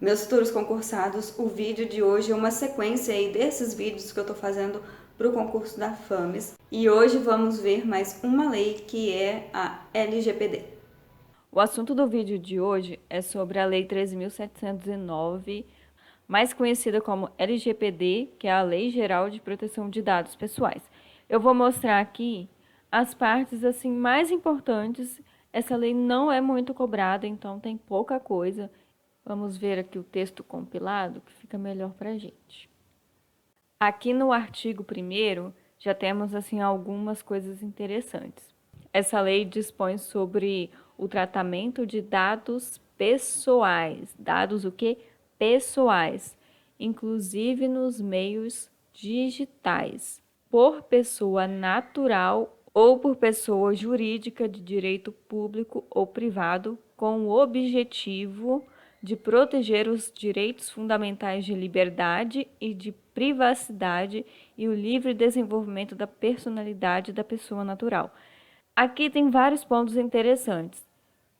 Meus futuros concursados, o vídeo de hoje é uma sequência aí desses vídeos que eu estou fazendo para o concurso da FAMES. E hoje vamos ver mais uma lei que é a LGPD. O assunto do vídeo de hoje é sobre a Lei 13.709, mais conhecida como LGPD, que é a Lei Geral de Proteção de Dados Pessoais. Eu vou mostrar aqui as partes assim mais importantes. Essa lei não é muito cobrada, então tem pouca coisa. Vamos ver aqui o texto compilado, que fica melhor para a gente. Aqui no artigo 1º, já temos assim algumas coisas interessantes. Essa lei dispõe sobre o tratamento de dados pessoais. Dados o quê? Pessoais, inclusive nos meios digitais, por pessoa natural ou por pessoa jurídica de direito público ou privado, com o objetivo de proteger os direitos fundamentais de liberdade e de privacidade e o livre desenvolvimento da personalidade da pessoa natural. Aqui tem vários pontos interessantes.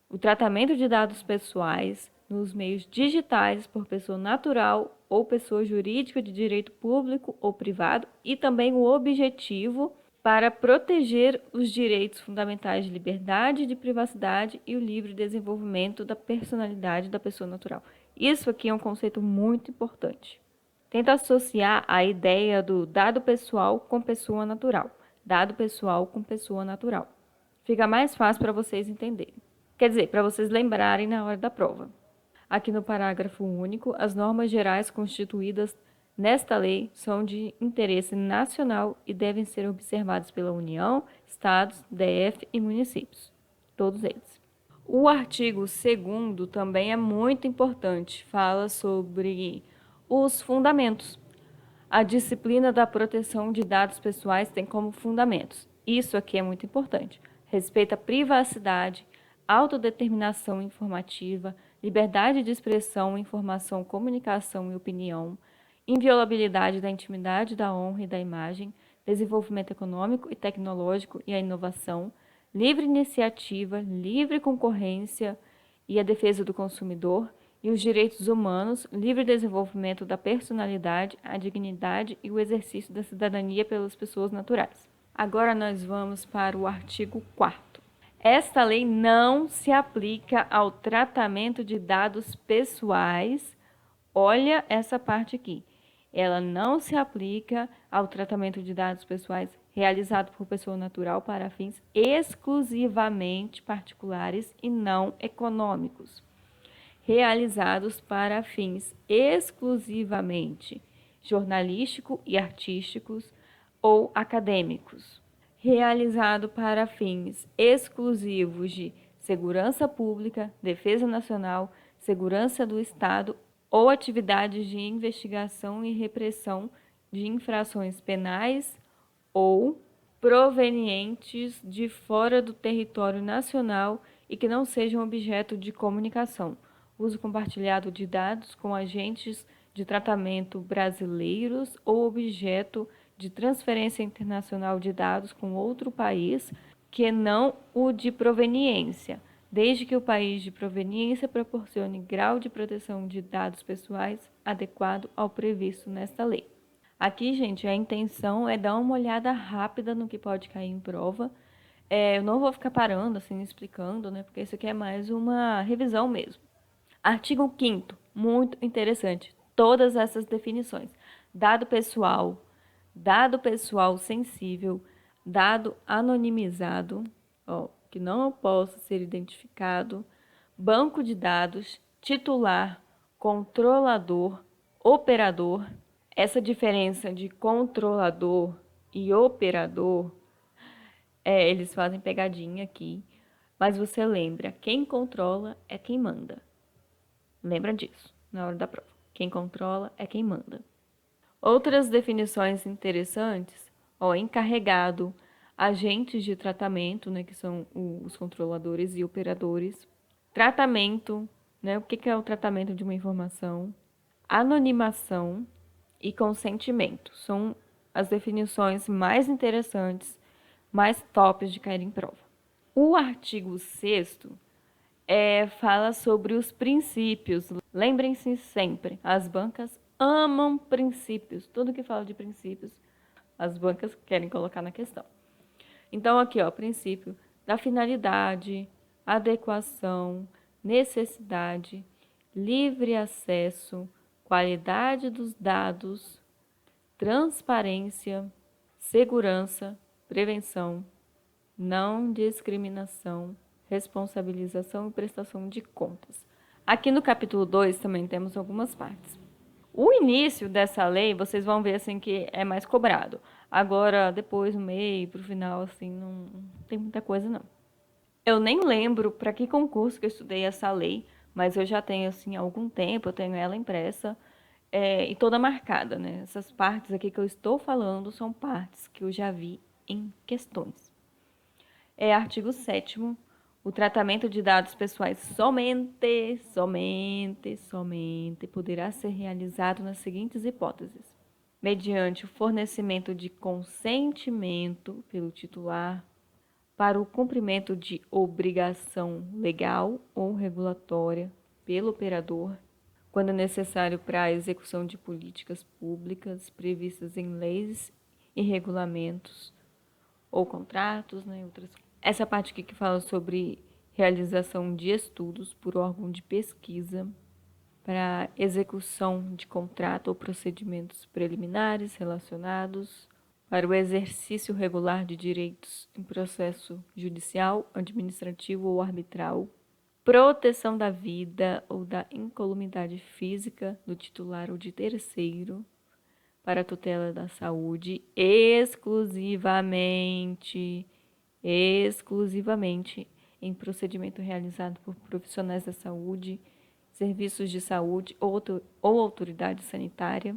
O tratamento de dados pessoais nos meios digitais por pessoa natural ou pessoa jurídica de direito público ou privado e também o objetivo para proteger os direitos fundamentais de liberdade, de privacidade e o livre desenvolvimento da personalidade da pessoa natural. Isso aqui é um conceito muito importante. Tenta associar a ideia do dado pessoal com pessoa natural. Dado pessoal com pessoa natural. Fica mais fácil para vocês entenderem. Quer dizer, para vocês lembrarem na hora da prova. Aqui no parágrafo único, as normas gerais constituídas nesta lei são de interesse nacional e devem ser observadas pela União, Estados, DF e municípios, todos eles. O artigo 2º também é muito importante, fala sobre os fundamentos. A disciplina da proteção de dados pessoais tem como fundamentos. Isso aqui é muito importante. Respeita a privacidade, autodeterminação informativa, liberdade de expressão, informação, comunicação e opinião, inviolabilidade da intimidade, da honra e da imagem, desenvolvimento econômico e tecnológico e a inovação, livre iniciativa, livre concorrência e a defesa do consumidor, e os direitos humanos, livre desenvolvimento da personalidade, a dignidade e o exercício da cidadania pelas pessoas naturais. Agora nós vamos para o artigo 4º. Esta lei não se aplica ao tratamento de dados pessoais. Olha essa parte aqui. Ela não se aplica ao tratamento de dados pessoais realizado por pessoa natural para fins exclusivamente particulares e não econômicos, realizados para fins exclusivamente jornalístico e artísticos ou acadêmicos, realizado para fins exclusivos de segurança pública, defesa nacional, segurança do Estado ou atividades de investigação e repressão de infrações penais ou provenientes de fora do território nacional e que não sejam objeto de comunicação, uso compartilhado de dados com agentes de tratamento brasileiros ou objeto de transferência internacional de dados com outro país que não o de proveniência, desde que o país de proveniência proporcione grau de proteção de dados pessoais adequado ao previsto nesta lei. Aqui, gente, a intenção é dar uma olhada rápida no que pode cair em prova. Eu não vou ficar parando, assim, explicando, né? Porque isso aqui é mais uma revisão mesmo. Artigo 5º, muito interessante. Todas essas definições. Dado pessoal sensível, dado anonimizado, que não possa ser identificado, banco de dados, titular, controlador, operador. Essa diferença de controlador e operador, eles fazem pegadinha aqui, mas você lembra, quem controla é quem manda. Lembra disso na hora da prova. Quem controla é quem manda. Outras definições interessantes, encarregado, agentes de tratamento, né, que são os controladores e operadores, tratamento, né, o que é o tratamento de uma informação, anonimação e consentimento. São as definições mais interessantes, mais tops de cair em prova. O artigo 6º Fala sobre os princípios. Lembrem-se sempre, as bancas amam princípios. Tudo que fala de princípios, as bancas querem colocar na questão. Então, aqui, ó, princípio da finalidade, adequação, necessidade, livre acesso, qualidade dos dados, transparência, segurança, prevenção, não discriminação, responsabilização e prestação de contas. Aqui no capítulo 2 também temos algumas partes. O início dessa lei, vocês vão ver assim que é mais cobrado. Agora, depois, no meio, pro final, assim, não tem muita coisa, não. Eu nem lembro para que concurso que eu estudei essa lei, mas eu já tenho, assim, há algum tempo, eu tenho ela impressa e toda marcada, né? Essas partes aqui que eu estou falando são partes que eu já vi em questões. Artigo 7º, o tratamento de dados pessoais somente poderá ser realizado nas seguintes hipóteses: mediante o fornecimento de consentimento pelo titular para o cumprimento de obrigação legal ou regulatória pelo operador, quando necessário para a execução de políticas públicas previstas em leis e regulamentos ou contratos, né, essa parte aqui que fala sobre realização de estudos por órgão de pesquisa para execução de contrato ou procedimentos preliminares relacionados para o exercício regular de direitos em processo judicial, administrativo ou arbitral, proteção da vida ou da incolumidade física do titular ou de terceiro, para a tutela da saúde exclusivamente em procedimento realizado por profissionais da saúde, serviços de saúde ou autoridade sanitária,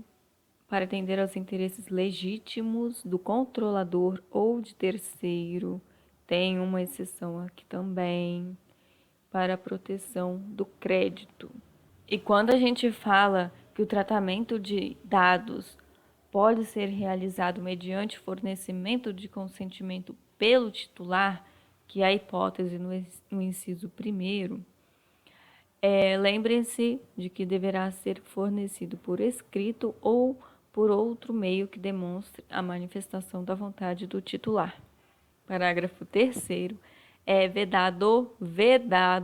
para atender aos interesses legítimos do controlador ou de terceiro. Tem uma exceção aqui também, para a proteção do crédito. E quando a gente fala que o tratamento de dados pode ser realizado mediante fornecimento de consentimento pelo titular, que é a hipótese no inciso 1º, lembrem-se de que deverá ser fornecido por escrito ou por outro meio que demonstre a manifestação da vontade do titular. Parágrafo 3º, é vedado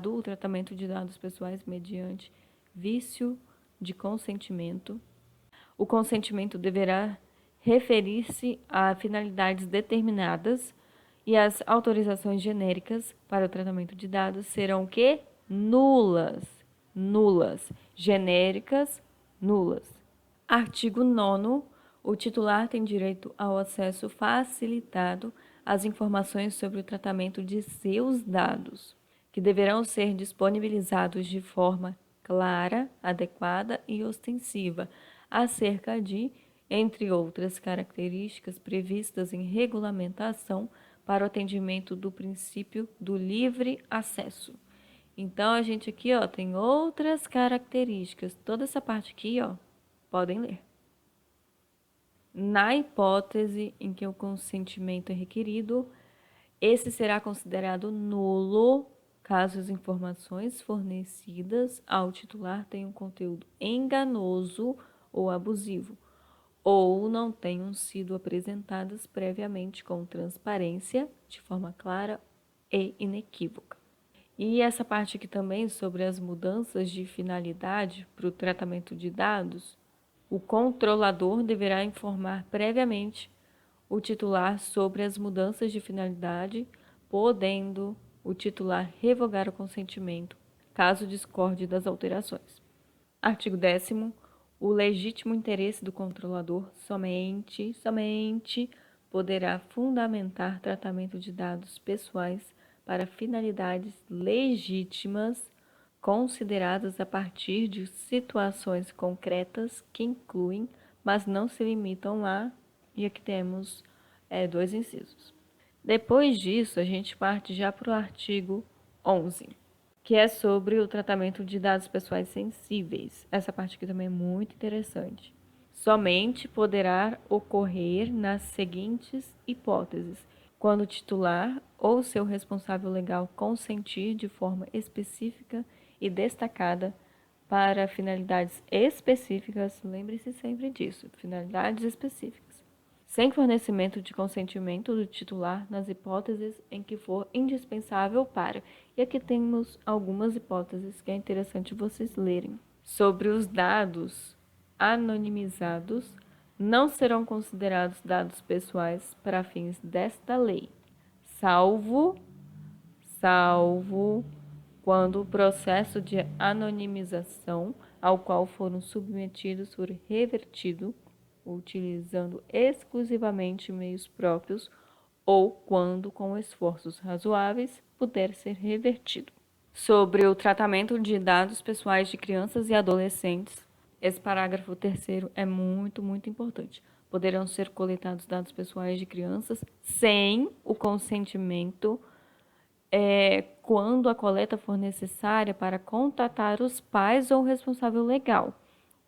o tratamento de dados pessoais mediante vício de consentimento. O consentimento deverá referir-se a finalidades determinadas e as autorizações genéricas para o tratamento de dados serão que nulas. Genéricas, nulas. Artigo 9º, o titular tem direito ao acesso facilitado às informações sobre o tratamento de seus dados, que deverão ser disponibilizados de forma clara, adequada e ostensiva, acerca de, entre outras características previstas em regulamentação para o atendimento do princípio do livre acesso. Então, a gente aqui, ó, tem outras características. Toda essa parte aqui, ó, podem ler. Na hipótese em que o consentimento é requerido, esse será considerado nulo caso as informações fornecidas ao titular tenham conteúdo enganoso ou abusivo, ou não tenham sido apresentadas previamente com transparência, de forma clara e inequívoca. E essa parte aqui também sobre as mudanças de finalidade para o tratamento de dados, o controlador deverá informar previamente o titular sobre as mudanças de finalidade, podendo o titular revogar o consentimento, caso discorde das alterações. Artigo 10º, o legítimo interesse do controlador somente poderá fundamentar tratamento de dados pessoais para finalidades legítimas consideradas a partir de situações concretas que incluem, mas não se limitam a, e aqui temos 2 incisos. Depois disso, a gente parte já para o artigo 11, que é sobre o tratamento de dados pessoais sensíveis. Essa parte aqui também é muito interessante. Somente poderá ocorrer nas seguintes hipóteses: quando o titular ou seu responsável legal consentir de forma específica e destacada para finalidades específicas, lembre-se sempre disso, finalidades específicas, sem fornecimento de consentimento do titular nas hipóteses em que for indispensável para. E aqui temos algumas hipóteses que é interessante vocês lerem. Sobre os dados anonimizados, não serão considerados dados pessoais para fins desta lei, salvo quando o processo de anonimização ao qual foram submetidos for revertido, utilizando exclusivamente meios próprios, ou quando, com esforços razoáveis, puder ser revertido. Sobre o tratamento de dados pessoais de crianças e adolescentes, esse parágrafo 3º é muito, muito importante. Poderão ser coletados dados pessoais de crianças sem o consentimento quando a coleta for necessária para contatar os pais ou o responsável legal,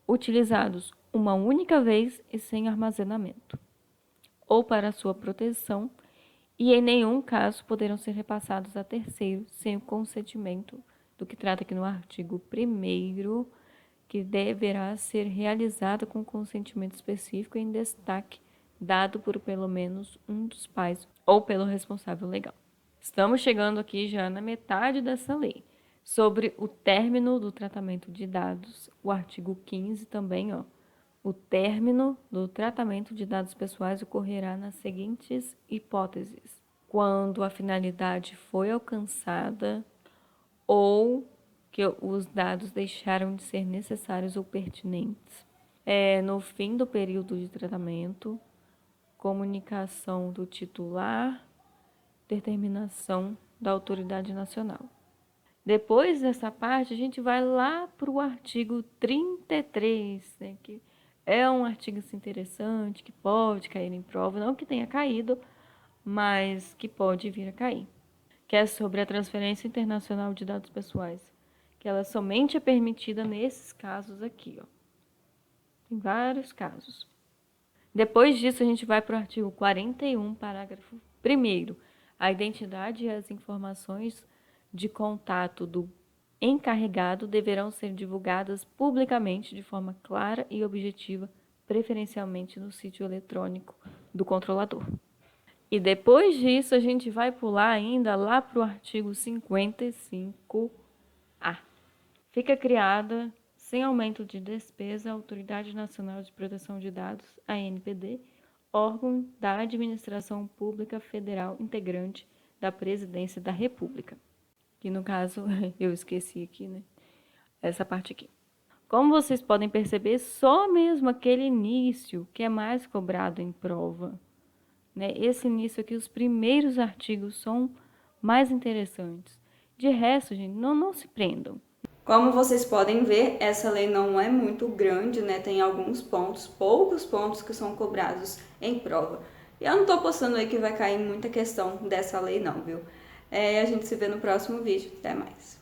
utilizados uma única vez e sem armazenamento, ou para sua proteção, e em nenhum caso poderão ser repassados a terceiros sem o consentimento, do que trata aqui no artigo 1º, que deverá ser realizado com consentimento específico em destaque, dado por pelo menos um dos pais ou pelo responsável legal. Estamos chegando aqui já na metade dessa lei. Sobre o término do tratamento de dados, o artigo 15 também, o término do tratamento de dados pessoais ocorrerá nas seguintes hipóteses: quando a finalidade foi alcançada ou que os dados deixaram de ser necessários ou pertinentes, no fim do período de tratamento, comunicação do titular, determinação da autoridade nacional. Depois dessa parte, a gente vai lá para o artigo 33, né, que é um artigo interessante, que pode cair em prova, não que tenha caído, mas que pode vir a cair, que é sobre a transferência internacional de dados pessoais, que ela somente é permitida nesses casos aqui, Tem vários casos. Depois disso, a gente vai para o artigo 41, parágrafo 1º, a identidade e as informações de contato do encarregado deverão ser divulgadas publicamente de forma clara e objetiva, preferencialmente no sítio eletrônico do controlador. E depois disso, a gente vai pular ainda lá para o artigo 55A. Fica criada, sem aumento de despesa, a Autoridade Nacional de Proteção de Dados, ANPD, órgão da Administração Pública Federal integrante da Presidência da República. Que no caso, eu esqueci aqui, né? Essa parte aqui. Como vocês podem perceber, só mesmo aquele início que é mais cobrado em prova, né? Esse início aqui, os primeiros artigos são mais interessantes. De resto, gente, não se prendam. Como vocês podem ver, essa lei não é muito grande, né? Tem alguns pontos, poucos pontos que são cobrados em prova. E eu não tô postando aí que vai cair muita questão dessa lei não, viu? A gente se vê no próximo vídeo. Até mais!